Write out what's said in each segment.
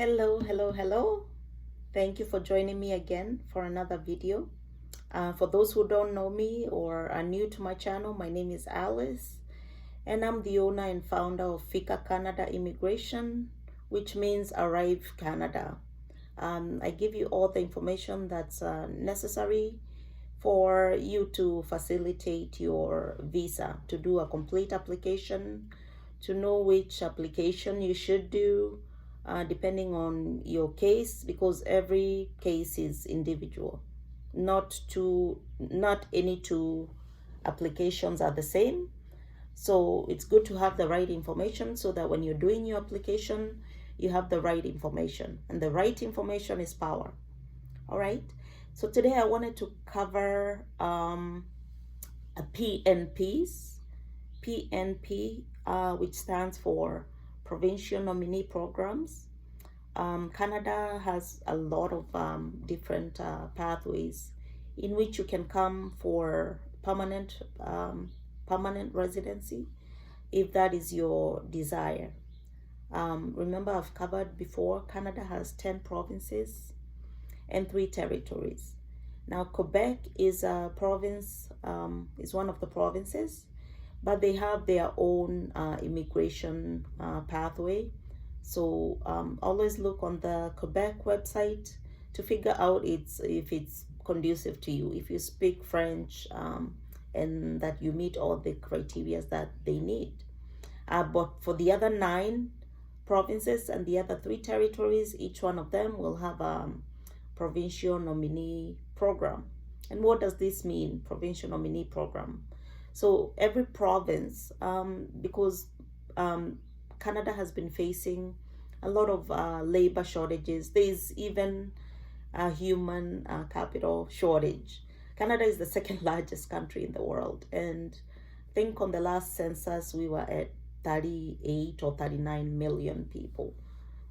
Hello. Thank you for joining me again for another video. For those who don't know me or are new to my channel, my name is Alice, and I'm the owner and founder of FICA Canada Immigration, which means Arrive Canada. I give you all the information that's necessary for you to facilitate your visa, to do a complete application, to know which application you should do, depending on your case, because every case is individual. Not any two applications are the same. So it's good to have the right information so that when you're doing your application, you have the right information, and the right information is power. All right. So today I wanted to cover a PNPs, which stands for Provincial Nominee Programs. Canada has a lot of different pathways in which you can come for permanent residency, if that is your desire. Remember, I've covered before, Canada has 10 provinces and 3 territories. Now, Quebec is a province, is one of the provinces, but they have their own immigration pathway. So always look on the Quebec website to figure out if it's conducive to you, if you speak French, and that you meet all the criteria that they need. But for the other 9 provinces and the other 3 territories, each one of them will have a provincial nominee program. And what does this mean, provincial nominee program? So every province, because Canada has been facing a lot of labor shortages, there's even a human capital shortage. Canada is the second largest country in the world, and I think on the last census we were at 38 or 39 million people.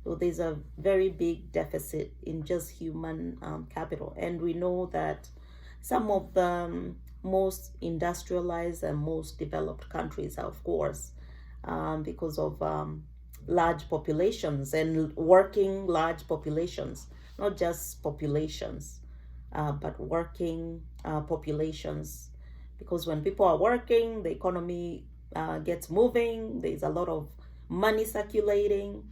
So there's a very big deficit in just human capital. And we know that some of the most industrialized and most developed countries are, of course, because of large populations and working large populations, not just populations, but working populations. Because when people are working, the economy gets moving, there's a lot of money circulating.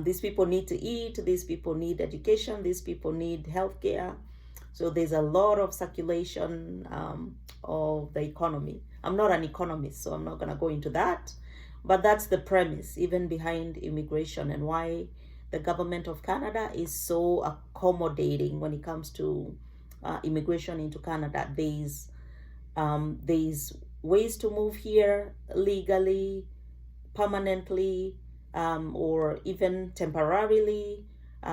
These people need to eat, these people need education, these people need healthcare. So there's a lot of circulation of the economy. I'm not an economist, so I'm not going to go into that. But that's the premise, even behind immigration, and why the government of Canada is so accommodating when it comes to immigration into Canada. There's ways to move here legally, permanently, or even temporarily.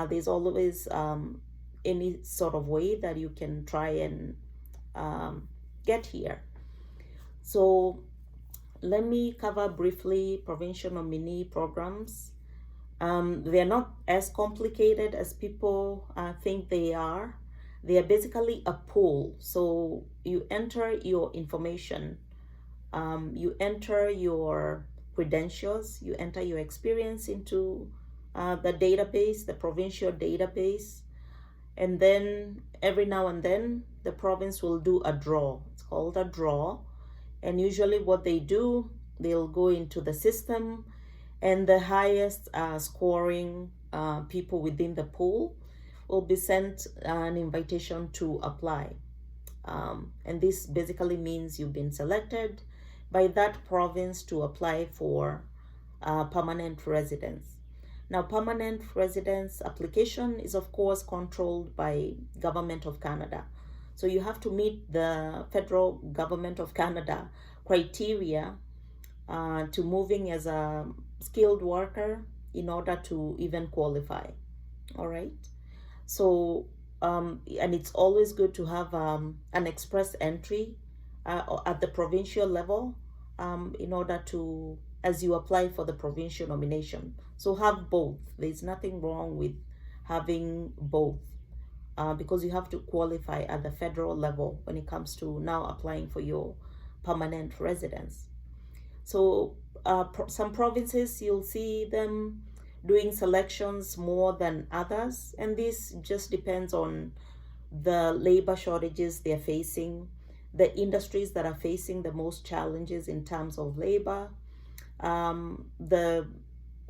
There's always any sort of way that you can try and get here. So let me cover briefly provincial nominee programs. They're not as complicated as people think they are. They are basically a pool. So you enter your information, you enter your credentials, you enter your experience into the database, the provincial database, and then every now and then the province will do a draw. It's called a draw. And usually what they do, they'll go into the system, and the highest scoring people within the pool will be sent an invitation to apply. And this basically means you've been selected by that province to apply for permanent residence. Now, permanent residence application is, of course, controlled by Government of Canada. So you have to meet the federal Government of Canada criteria to moving as a skilled worker in order to even qualify. All right. So, and it's always good to have an express entry at the provincial level in order to, as you apply for the provincial nomination. So have both. There's nothing wrong with having both. Because you have to qualify at the federal level when it comes to now applying for your permanent residence. So some provinces, you'll see them doing selections more than others, and this just depends on the labor shortages they're facing, the industries that are facing the most challenges in terms of labor, the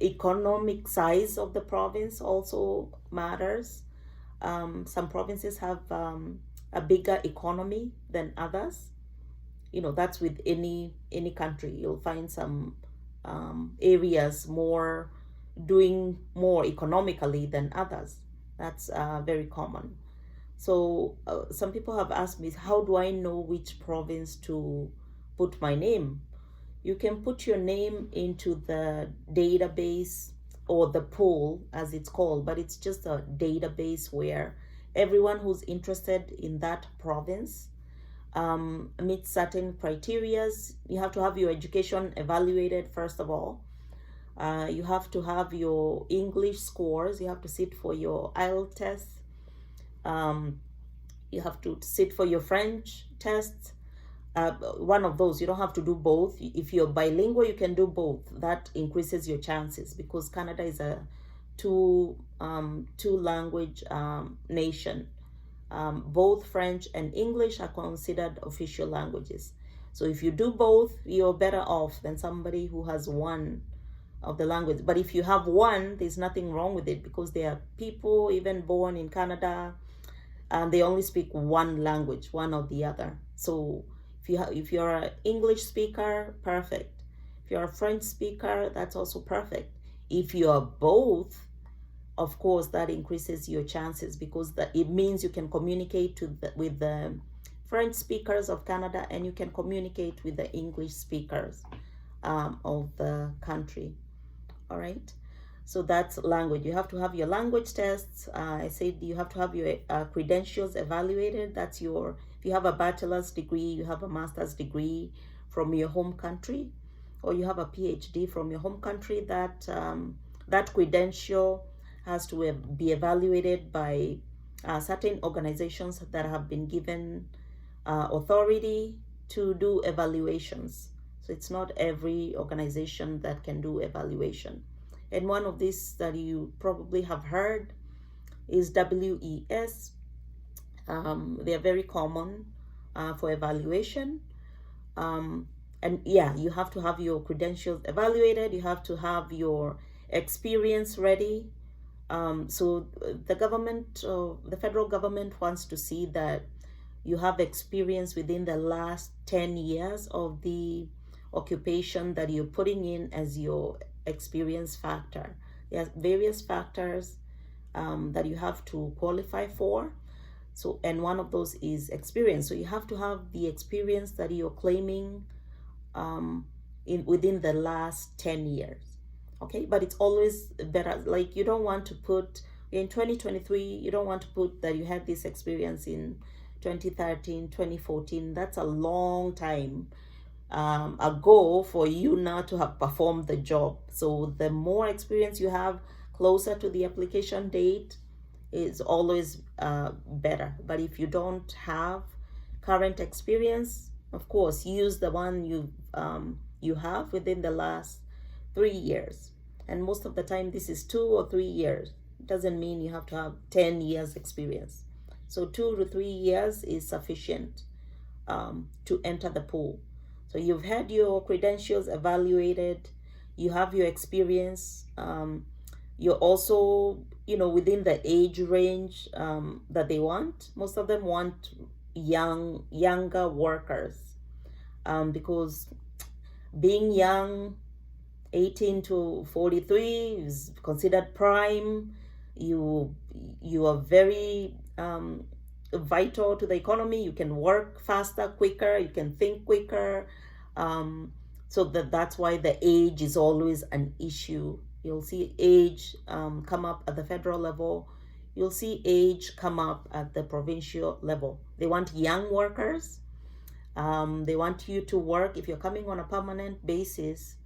economic size of the province also matters. Some provinces have a bigger economy than others. That's with any country. You'll find some areas more doing more economically than others. That's very common. So some people have asked me, how do I know which province to put my name? You can put your name into the database, or the pool as it's called, but it's just a database where everyone who's interested in that province meets certain criterias. You have to have your education evaluated first of all. You have to have your English scores. You have to sit for your IELTS test. You have to sit for your French test. One of those. You don't have to do both. If you're bilingual, you can do both. That increases your chances, because Canada is a two language nation. Both French and English are considered official languages. So if you do both, you're better off than somebody who has one of the language. But if you have one, there's nothing wrong with it, because there are people even born in Canada and they only speak one language, one or the other. So if you're an English speaker, perfect. If you're a French speaker, that's also perfect. If you're both, of course, that increases your chances, because it means you can communicate with the French speakers of Canada, and you can communicate with the English speakers of the country. All right. So that's language. You have to have your language tests. I said you have to have your credentials evaluated. That's if you have a bachelor's degree, you have a master's degree from your home country, or you have a PhD from your home country, that credential has to be evaluated by certain organizations that have been given authority to do evaluations. So it's not every organization that can do evaluation. And one of these that you probably have heard is WES. They are very common for evaluation. And yeah, you have to have your credentials evaluated. You have to have your experience ready. So the federal government wants to see that you have experience within the last 10 years of the occupation that you're putting in as your experience factor. There are various factors that you have to qualify for. So, and one of those is experience. So you have to have the experience that you're claiming within the last 10 years. Okay, but it's always better. Like, you don't want to put in 2023, you don't want to put that you had this experience in 2013, 2014. That's a long time ago for you now to have performed the job. So the more experience you have closer to the application date is always better. But if you don't have current experience, of course, use the one you have within the last 3 years. And most of the time this is 2 or 3 years. It doesn't mean you have to have 10 years experience. So 2 to 3 years is sufficient to enter the pool. So you've had your credentials evaluated, you have your experience, you're also, within the age range that they want. Most of them want younger workers, because being young, 18 to 43 is considered prime. You are very vital to the economy. You can work faster, quicker, you can think quicker. So that's why the age is always an issue. You'll see age come up at the federal level. You'll see age come up at the provincial level. They want young workers. They want you to work, if you're coming on a permanent basis,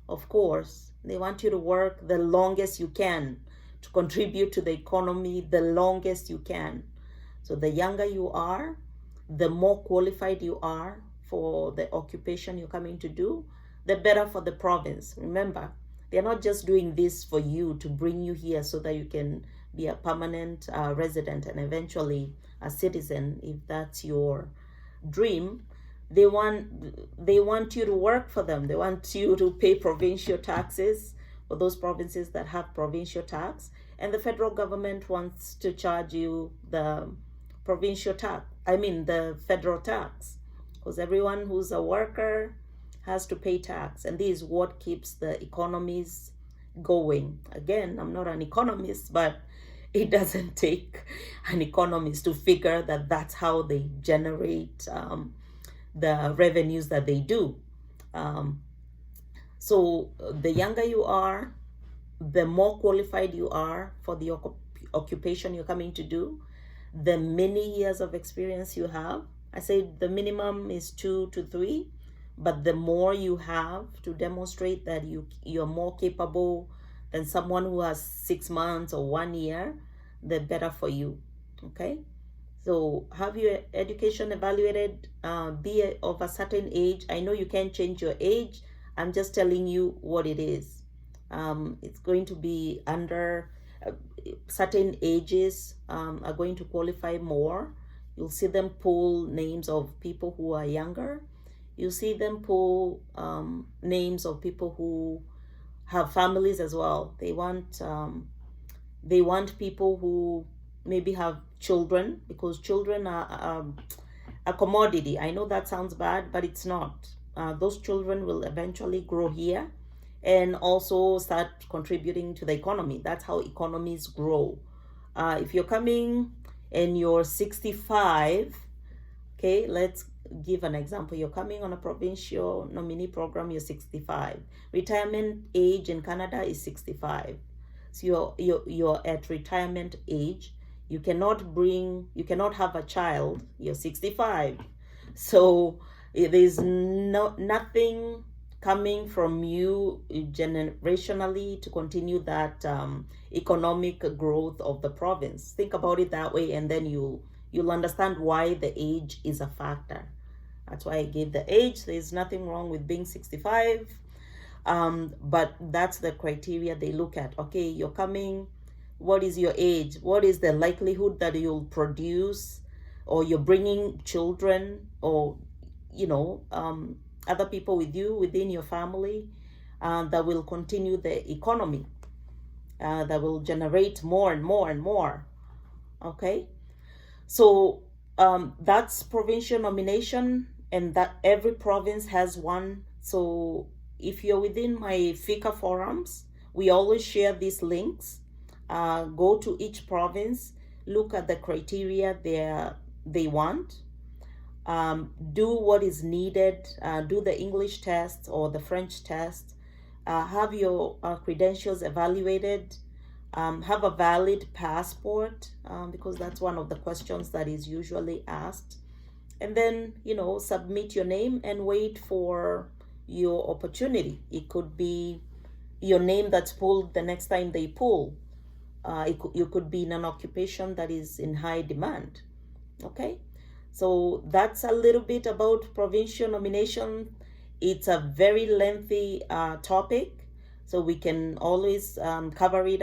of course, they want you to work the longest you can to contribute to the economy the longest you can. So the younger you are, the more qualified you are for the occupation you're coming to do, the better for the province. Remember, They're not just doing this for you to bring you here so that you can be a permanent resident and eventually a citizen, if that's your dream. They want you to work for them. They want you to pay provincial taxes for those provinces that have provincial tax, and the federal government wants to charge you the the federal tax, because everyone who's a worker has to pay tax, and this is what keeps the economies going. Again, I'm not an economist, but it doesn't take an economist to figure that that's how they generate the revenues that they do. So the younger you are, the more qualified you are for the occupation you're coming to do, the many years of experience you have. I say the minimum is 2 to 3, but the more you have to demonstrate that you're more capable than someone who has 6 months or 1 year, the better for you. Okay, so have your education evaluated, be of a certain age. I know you can't change your age. I'm just telling you what it is. It's going to be under certain ages are going to qualify more. You'll see them pull names of people who are younger. You see them pull names of people who have families as well. They want people who maybe have children, because children are a commodity. I know that sounds bad, but it's not. Those children will eventually grow here and also start contributing to the economy. That's how economies grow. If you're coming and you're 65, okay, let's give an example. You're coming on a provincial nominee program, you're 65. Retirement age in Canada is 65. So you're at retirement age. You cannot have a child. You're 65. So there's nothing coming from you generationally to continue that economic growth of the province. Think about it that way, and then you'll understand why the age is a factor. That's why I gave the age. There's nothing wrong with being 65, but that's the criteria they look at. Okay, you're coming. What is your age? What is the likelihood that you'll produce, or you're bringing children, or other people with you within your family that will continue the economy, that will generate more and more and more. Okay, so that's provincial nomination, and that every province has one. So if you're within my FICA forums, we always share these links. Go to each province, look at the criteria they want. Do what is needed, do the English test or the French test, have your credentials evaluated, have a valid passport, because that's one of the questions that is usually asked, and then submit your name and wait for your opportunity. It could be your name that's pulled the next time they pull. You could be in an occupation that is in high demand. Okay, so that's a little bit about provincial nomination. It's a very lengthy topic, so we can always cover it